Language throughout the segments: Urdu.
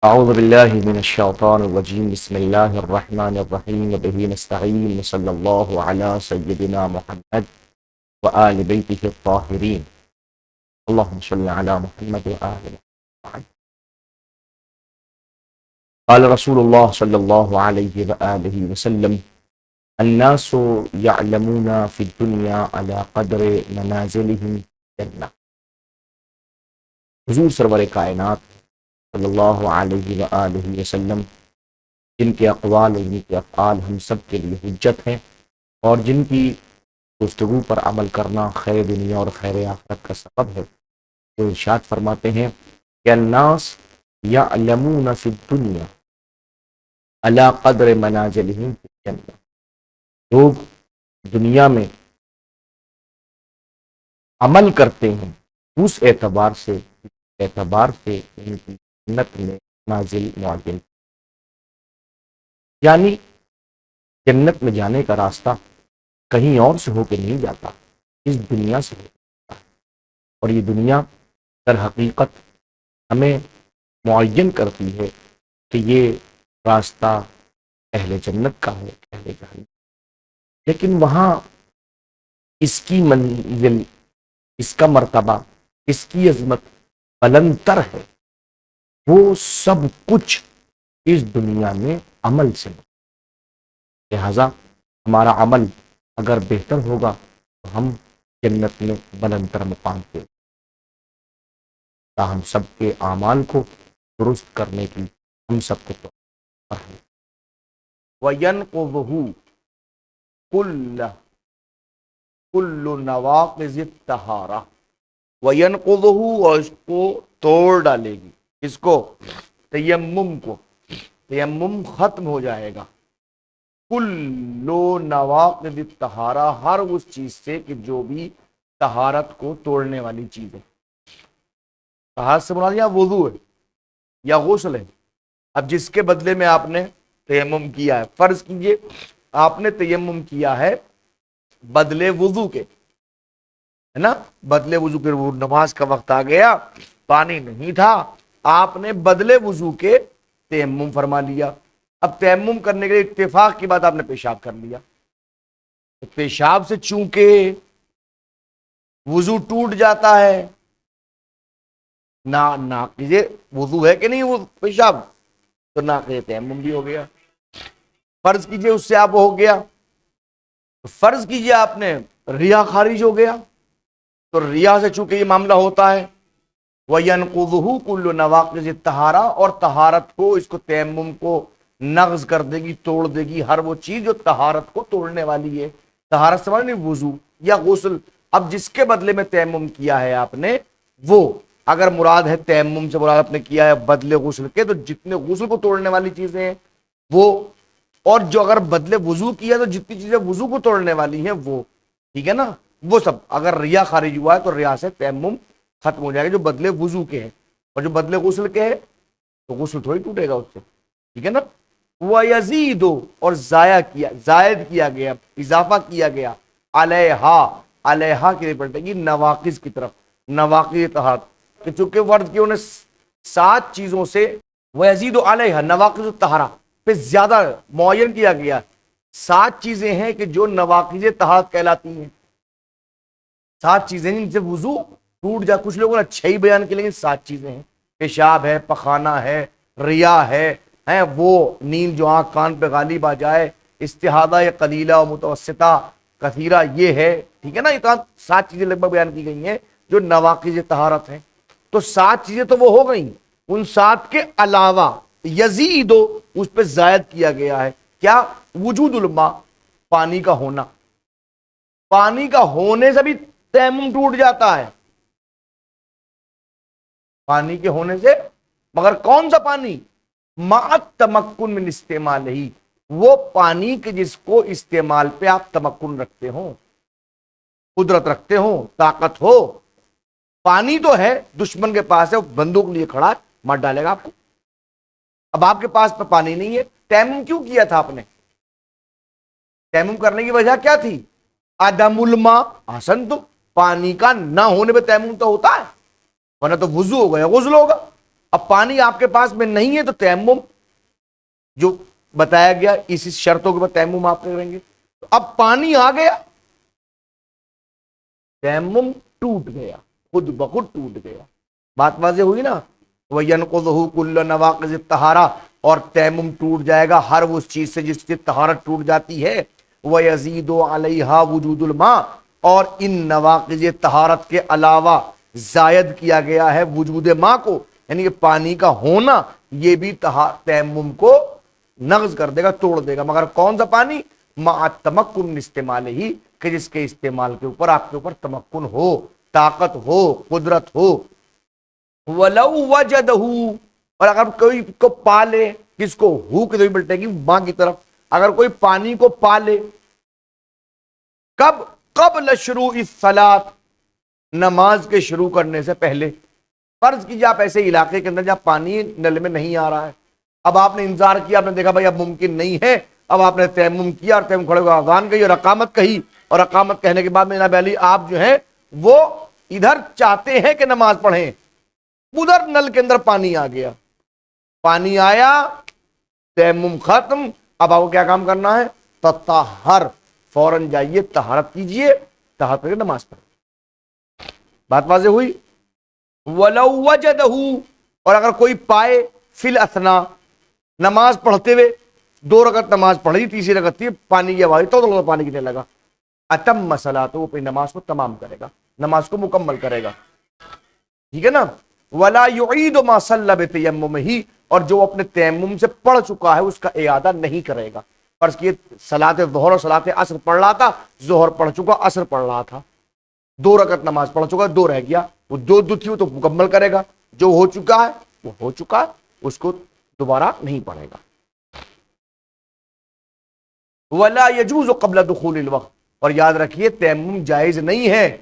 أعوذ بالله من الشيطان الرجيم بسم الله الرحمن الرحيم وبه نستعين وصلى الله على سيدنا محمد وآل بيته الطاهرين اللهم صل على محمد وآل محمد. قال رسول الله صلى الله عليه وآله وسلم الناس يعلمون في الدنيا على قدر منازلهم في الجنة. حضور سرور کائنات صلی اللہ علیہ وآلہ وسلم جن کے اقوال اور جن کے افعال ہم سب کے لیے حجت ہیں اور جن کی گفتگو پر عمل کرنا خیر دنیا اور خیر آخرت کا سبب ہے، وہ ارشاد فرماتے ہیں کہ الناس یعلمون فی الدنیا علی قدر منازلہم فی الجنہ. لوگ دنیا میں عمل کرتے ہیں اس اعتبار سے ان کی جنت میں نازل معین، یعنی جنت میں جانے کا راستہ کہیں اور سے ہو کے نہیں جاتا، اس دنیا سے ہو کے جاتا ہے. اور یہ دنیا در حقیقت ہمیں معین کرتی ہے کہ یہ راستہ اہل جنت کا ہے، اہل جہنم. لیکن وہاں اس کی منزل، اس کا مرتبہ، اس کی عظمت بلندتر ہے. وہ سب کچھ اس دنیا میں عمل سے، لہذا ہمارا عمل اگر بہتر ہوگا تو ہم جنت میں بلندتر مقام پہ. ہم سب کے اعمال کو درست کرنے کی ہم سب کو وَيَنْقُضُهُ كُلُّ نَوَاقِضِ الطَّہَارَةِ، وَيَنْقُضُهُ، اور اس کو توڑ ڈالے گی. اس کو تیمم کو، تیمم ختم ہو جائے گا. کلو نواقض الطہارہ، ہر اس چیز سے کہ جو بھی طہارت کو توڑنے والی چیز ہے. طہارت سے مراد یا وضو ہے یا غسل ہے. اب جس کے بدلے میں آپ نے تیمم کیا ہے، فرض کیجئے آپ نے تیمم کیا ہے بدلے وضو کے، ہے نا، بدلے وضو کے، وہ نماز کا وقت آ گیا، پانی نہیں تھا، آپ نے بدلے وضو کے تیمم فرما لیا. اب تیمم کرنے کے لیے اتفاق کی بات آپ نے پیشاب کر لیا. پیشاب سے چونکہ وضو ٹوٹ جاتا ہے، ناقض وضو ہے کہ نہیں وہ پیشاب، تو ناقض تیمم بھی ہو گیا. فرض کیجئے اس سے آپ ہو گیا، فرض کیجئے آپ نے ریا خارج ہو گیا، تو ریا سے چونکہ یہ معاملہ ہوتا ہے. وَيَنْقُضُهُ كُلُّ نَوَاقِضِ الطَّہَارَةِ، اور طہارت کو، اس کو تیمم کو نقض کر دے گی، توڑ دے گی ہر وہ چیز جو طہارت کو توڑنے والی ہے. طہارت سمجھ نہیں، وضو یا غسل. اب جس کے بدلے میں تیمم کیا ہے آپ نے، وہ اگر مراد ہے تیمم سے مراد آپ نے کیا ہے بدلے غسل کے، تو جتنے غسل کو توڑنے والی چیزیں ہیں وہ، اور جو اگر بدلے وضو کیا تو جتنی چیزیں وضو کو توڑنے والی ہیں وہ، ٹھیک ہے نا، وہ سب. اگر ریا خارج ہوا ہے تو ریا سے تیمم ختم ہو جائے گا جو بدلے وضو کے ہیں. اور جو بدلے غسل کے ہیں تو غسل تھوڑی ٹوٹے گا اس سے، ٹھیک ہے نا. وَيَزِيدُ، اور زائد کیا گیا، اضافہ کیا گیا، علیہا کے لیے پلٹے گی نواقض کی طرف، نواقض طہارت، کہ چونکہ ورد کیا انہیں 7 چیزوں سے، وَيَزِيدُ علیہا نواقض الطہارہ پہ زیادہ معین کیا گیا. 7 چیزیں ہیں کہ جو نواقض طہارت کہلاتی ہیں. 7 چیزیں جن سے وضو ٹوٹ جائے. کچھ لوگوں نے 6 بیان کی، لیکن 7 چیزیں ہیں. پیشاب ہے، پخانہ ہے، ریا ہے، وہ نیند جو آنکھ کان پہ غالب آ جائے، استحاضہ قلیلہ و متوسطہ کثیرہ، یہ ہے، ٹھیک ہے نا. یہ 7 چیزیں لگ بھگ بیان کی گئی ہیں جو نواقض طہارت ہیں. تو 7 چیزیں تو وہ ہو گئیں، ان 7 کے علاوہ یزید، اس پہ زائد کیا گیا ہے. کیا؟ وجود الماء، پانی کا ہونا. پانی کا ہونے سے بھی تیمم ٹوٹ جاتا ہے، پانی کے ہونے سے. مگر کون سا پانی؟ مع تمکن من استعمال ہی، وہ پانی کے جس کو استعمال پہ آپ تمکن رکھتے ہو، قدرت رکھتے ہو، طاقت ہو. پانی تو ہے، دشمن کے پاس ہے، وہ بندوق لیے کھڑا ہے، مار ڈالے گا آپ کو. اب آپ کے پاس پہ پانی نہیں ہے، تیمم کیوں کیا تھا آپ نے؟ تیمم کرنے کی وجہ کیا تھی؟ عدم الماء. حسن، تو پانی کا نہ ہونے پہ تیمم تو ہوتا ہے، ورنہ تو وضو ہوگا یا غسل ہوگا. اب پانی آپ کے پاس میں نہیں ہے تو تیمم جو بتایا گیا اسی شرطوں کے بعد تیمم آپ کریں گے. تو اب پانی آ گیا, تیمم ٹوٹ گیا, خود بخود ٹوٹ گیا. بات واضح ہوئی نا. وَيَنْقُضُهُ كُلُّ نَوَاقِضِ الطَّهَارَةِ, اور تیمم ٹوٹ جائے گا ہر اس چیز سے جس سے طہارت ٹوٹ جاتی ہے. وَيَزِيدُ عَلَيْهَا وُجُودُ الْمَاءِ, اور ان نواقض طہارت کے علاوہ زائد کیا گیا ہے وجود ماء کو, یعنی کہ پانی کا ہونا یہ بھی تیمم کو نقض کر دے گا, توڑ دے گا. مگر کون سا پانی؟ مع تمکن استعمال ہی, کہ جس کے استعمال کے اوپر آپ کے اوپر تمکن ہو, طاقت ہو, قدرت ہو. وَلَوْ وَجَدَهُ, اور اگر کوئی کو پالے, کس کو؟ ہو کی بلٹے گی ماں کی طرف. اگر کوئی پانی کو پالے, کب؟ قبل شروع الصلاۃ, نماز کے شروع کرنے سے پہلے. فرض کیجیے آپ ایسے علاقے کے اندر جہاں پانی نل میں نہیں آ رہا ہے, اب آپ نے انتظار کیا, آپ نے دیکھا بھائی اب ممکن نہیں ہے, اب آپ نے تیمم کیا اور تیمم کھڑے ہوئے اذان کہی اور اقامت کہی, اور اقامت کہنے کے بعد میں جناب علی آپ جو ہیں وہ ادھر چاہتے ہیں کہ نماز پڑھیں, ادھر نل کے اندر پانی آ گیا, پانی آیا, تیمم ختم, اب آپ کو کیا کام کرنا ہے؟ تطہر, فوراً جائیے طہارت کیجئے, طہارت کر کے نماز پڑھیں. بات واضح ہوئی؟ وَلَوْ وَجَدَهُ, اور اگر کوئی پائے, فی الاثنا, نماز پڑھتے ہوئے 2 رکعت نماز پڑھی, تیسری رکعت تھی, پانی کی آواز تو پانی گرنے لگا, اتم صلاۃ, وہ اپنی نماز کو تمام کرے گا, نماز کو مکمل کرے گا. ٹھیک ہے نا. ولا يعيد ما صلى بتيممه, اور جو اپنے تیمم سے پڑھ چکا ہے اس کا اعادہ نہیں کرے گا. فرض کیے صلاۃ ظہر اور صلاۃ عصر پڑھ رہا تھا, ظہر پڑھ چکا, عصر پڑھ رہا تھا, 2 رکعت نماز پڑھ چکا, 2 رہ گیا, وہ 2 تھی وہ تو مکمل کرے گا, جو ہو چکا ہے وہ ہو چکا ہے, اس کو دوبارہ نہیں پڑھے گا. ولا يجوز قبل دخول الوقت, اور یاد رکھیے تیمم جائز نہیں ہے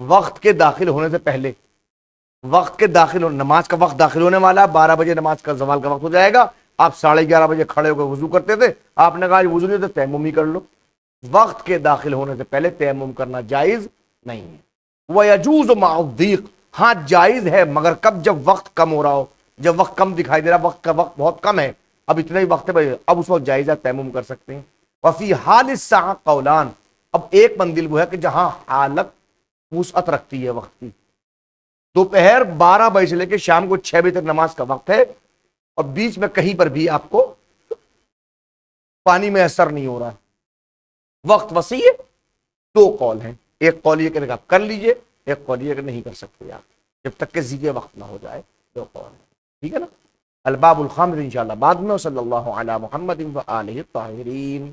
وقت کے داخل ہونے سے پہلے. وقت کے داخل ہونے, نماز کا وقت داخل ہونے والا ہے, 12 بجے نماز کا زوال کا وقت ہو جائے گا, آپ 11:30 بجے کھڑے ہو کر وضو کرتے تھے, آپ نے کہا وضو نہیں تو تیمم ہی کر لو. وقت کے داخل ہونے سے پہلے تیمم کرنا جائز نہیں ہے. وَيَجُوزُ مَعَ الضِّيقِ, ہاں جائز ہے مگر کب؟ جب وقت کم ہو رہا ہو, جب وقت کم دکھائی دے رہا, وقت کا وقت بہت کم ہے, اب اتنا ہی وقت ہے, اب اس وقت جائز ہے, تیمم کر سکتے ہیں. وفی حال الساعہ قولان, اب ایک منزل وہ ہے کہ جہاں حالت وسعت رکھتی ہے وقت کی. دوپہر 12 بجے سے لے کے شام کو 6 بجے تک نماز کا وقت ہے, اور بیچ میں کہیں پر بھی آپ کو پانی میں اثر نہیں ہو رہا ہے, وقت وسیع ہے. 2 قول ہیں, ایک قول یہ کہ آپ کر لیجئے, ایک قول یہ کہ نہیں کر سکتے آپ جب تک کہ ذکر وقت نہ ہو جائے. 2 قول ہیں, ٹھیک ہے نا. الباب الخامس انشاءاللہ بعد میں. صلی اللہ علی محمد و آلہ الطاہرین.